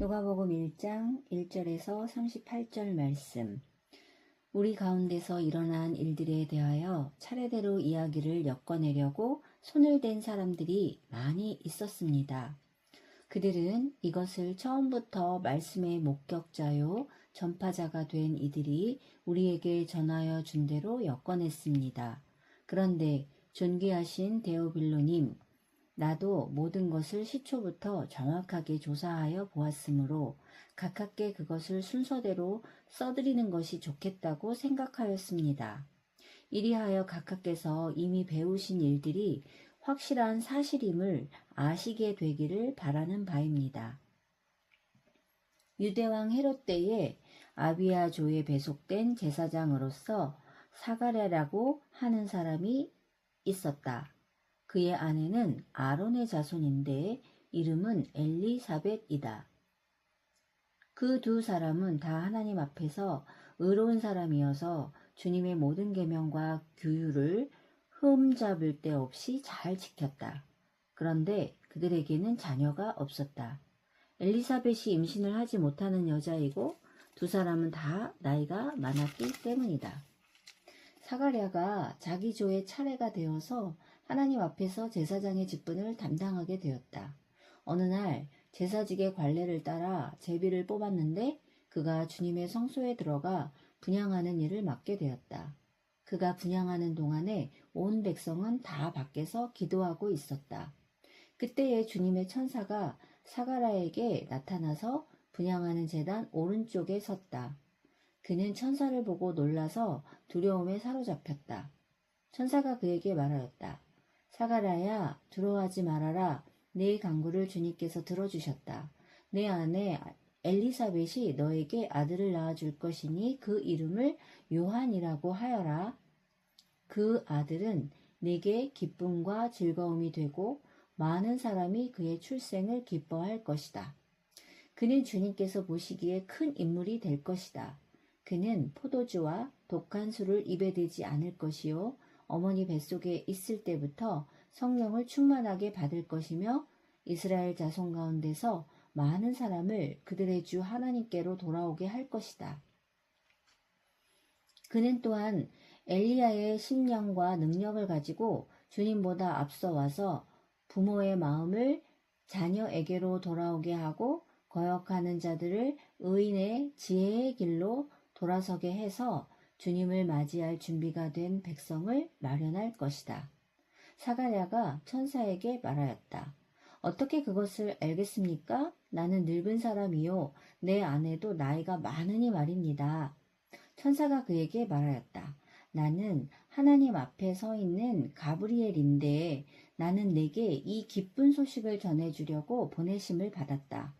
누가복음 1장 1절에서 38절 말씀. 우리 가운데서 일어난 일들에 대하여 차례대로 이야기를 엮어내려고 손을 댄 사람들이 많이 있었습니다. 그들은 이것을 처음부터 말씀의 목격자요 전파자가 된 이들이 우리에게 전하여 준 대로 엮어냈습니다. 그런데 존귀하신 데오빌로님, 나도 모든 것을 시초부터 정확하게 조사하여 보았으므로 가깝게 그것을 순서대로 써드리는 것이 좋겠다고 생각하였습니다. 이리하여 각하께서 이미 배우신 일들이 확실한 사실임을 아시게 되기를 바라는 바입니다. 유대왕 헤롯 때에 아비야조에 배속된 제사장으로서 사가랴라고 하는 사람이 있었다. 그의 아내는 아론의 자손인데 이름은 엘리사벳이다. 그 두 사람은 다 하나님 앞에서 의로운 사람이어서 주님의 모든 계명과 규율을 흠잡을 데 없이 잘 지켰다. 그런데 그들에게는 자녀가 없었다. 엘리사벳이 임신을 하지 못하는 여자이고 두 사람은 다 나이가 많았기 때문이다. 사가랴가 자기 조의 차례가 되어서 하나님 앞에서 제사장의 직분을 담당하게 되었다. 어느 날 제사직의 관례를 따라 제비를 뽑았는데 그가 주님의 성소에 들어가 분향하는 일을 맡게 되었다. 그가 분향하는 동안에 온 백성은 다 밖에서 기도하고 있었다. 그때에 주님의 천사가 사가랴에게 나타나서 분향하는 제단 오른쪽에 섰다. 그는 천사를 보고 놀라서 두려움에 사로잡혔다. 천사가 그에게 말하였다. 사가랴야, 두려워하지 말아라. 네 간구를 주님께서 들어주셨다. 내 아내 엘리사벳이 너에게 아들을 낳아줄 것이니 그 이름을 요한이라고 하여라. 그 아들은 네게 기쁨과 즐거움이 되고 많은 사람이 그의 출생을 기뻐할 것이다. 그는 주님께서 보시기에 큰 인물이 될 것이다. 그는 포도주와 독한 술을 입에 대지 않을 것이요 어머니 뱃속에 있을 때부터 성령을 충만하게 받을 것이며 이스라엘 자손 가운데서 많은 사람을 그들의 주 하나님께로 돌아오게 할 것이다. 그는 또한 엘리야의 심령과 능력을 가지고 주님보다 앞서 와서 부모의 마음을 자녀에게로 돌아오게 하고 거역하는 자들을 의인의 지혜의 길로 돌아서게 해서 주님을 맞이할 준비가 된 백성을 마련할 것이다. 사가랴가 천사에게 말하였다. 어떻게 그것을 알겠습니까? 나는 늙은 사람이요 내 아내도 나이가 많으니 말입니다. 천사가 그에게 말하였다. 나는 하나님 앞에 서 있는 가브리엘인데 나는 내게 이 기쁜 소식을 전해주려고 보내심을 받았다.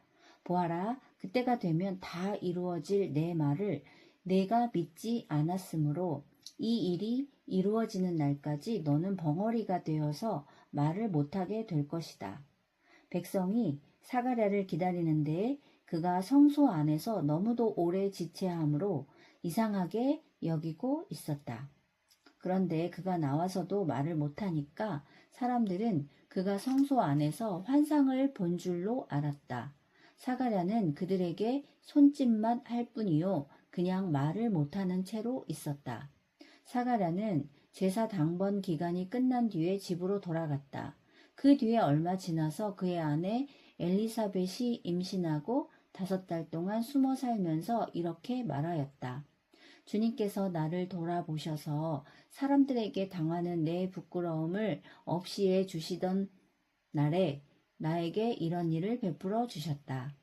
보아라, 그때가 되면 다 이루어질 내 말을 내가 믿지 않았으므로 이 일이 이루어지는 날까지 너는 벙어리가 되어서 말을 못하게 될 것이다. 백성이 사가랴를 기다리는데 그가 성소 안에서 너무도 오래 지체하므로 이상하게 여기고 있었다. 그런데 그가 나와서도 말을 못하니까 사람들은 그가 성소 안에서 환상을 본 줄로 알았다. 사가랴는 그들에게 손짓만 할 뿐이요 그냥 말을 못하는 채로 있었다. 사가랴는 제사 당번 기간이 끝난 뒤에 집으로 돌아갔다. 그 뒤에 얼마 지나서 그의 아내 엘리사벳이 임신하고 5달 동안 숨어 살면서 이렇게 말하였다. 주님께서 나를 돌아보셔서 사람들에게 당하는 내 부끄러움을 없이 해 주시던 날에 나에게 이런 일을 베풀어 주셨다.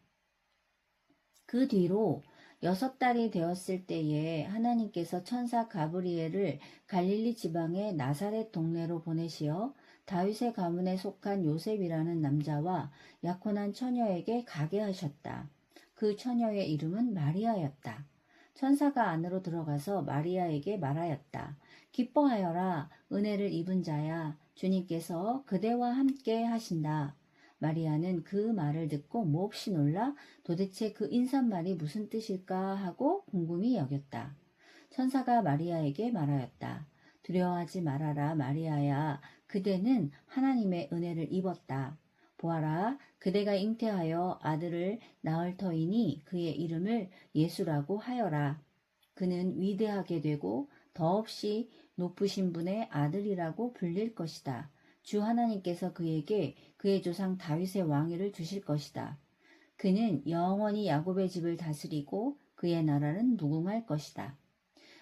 그 뒤로 6달이 되었을 때에 하나님께서 천사 가브리엘을 갈릴리 지방의 나사렛 동네로 보내시어 다윗의 가문에 속한 요셉이라는 남자와 약혼한 처녀에게 가게 하셨다. 그 처녀의 이름은 마리아였다. 천사가 안으로 들어가서 마리아에게 말하였다. 기뻐하여라, 은혜를 입은 자야, 주님께서 그대와 함께 하신다. 마리아는 그 말을 듣고 몹시 놀라 도대체 그 인사말이 무슨 뜻일까 하고 궁금히 여겼다. 천사가 마리아에게 말하였다. 두려워하지 말아라, 마리아야. 그대는 하나님의 은혜를 입었다. 보아라, 그대가 잉태하여 아들을 낳을 터이니 그의 이름을 예수라고 하여라. 그는 위대하게 되고 더없이 높으신 분의 아들이라고 불릴 것이다. 주 하나님께서 그에게 그의 조상 다윗의 왕위를 주실 것이다. 그는 영원히 야곱의 집을 다스리고 그의 나라는 무궁할 것이다.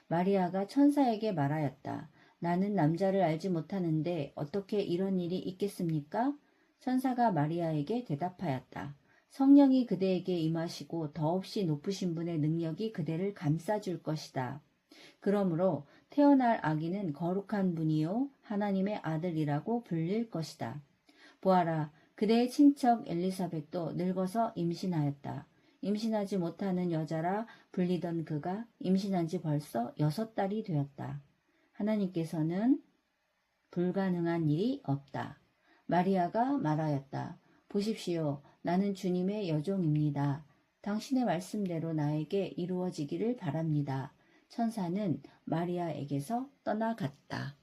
마리아가 천사에게 말하였다. 나는 남자를 알지 못하는데 어떻게 이런 일이 있겠습니까? 천사가 마리아에게 대답하였다. 성령이 그대에게 임하시고 더없이 높으신 분의 능력이 그대를 감싸줄 것이다. 그러므로 태어날 아기는 거룩한 분이요 하나님의 아들이라고 불릴 것이다. 보아라, 그대의 친척 엘리사벳도 늙어서 임신하였다. 임신하지 못하는 여자라 불리던 그가 임신한 지 벌써 6달이 되었다. 하나님께서는 불가능한 일이 없다. 마리아가 말하였다. 보십시오. 나는 주님의 여종입니다. 당신의 말씀대로 나에게 이루어지기를 바랍니다. 천사는 마리아에게서 떠나갔다.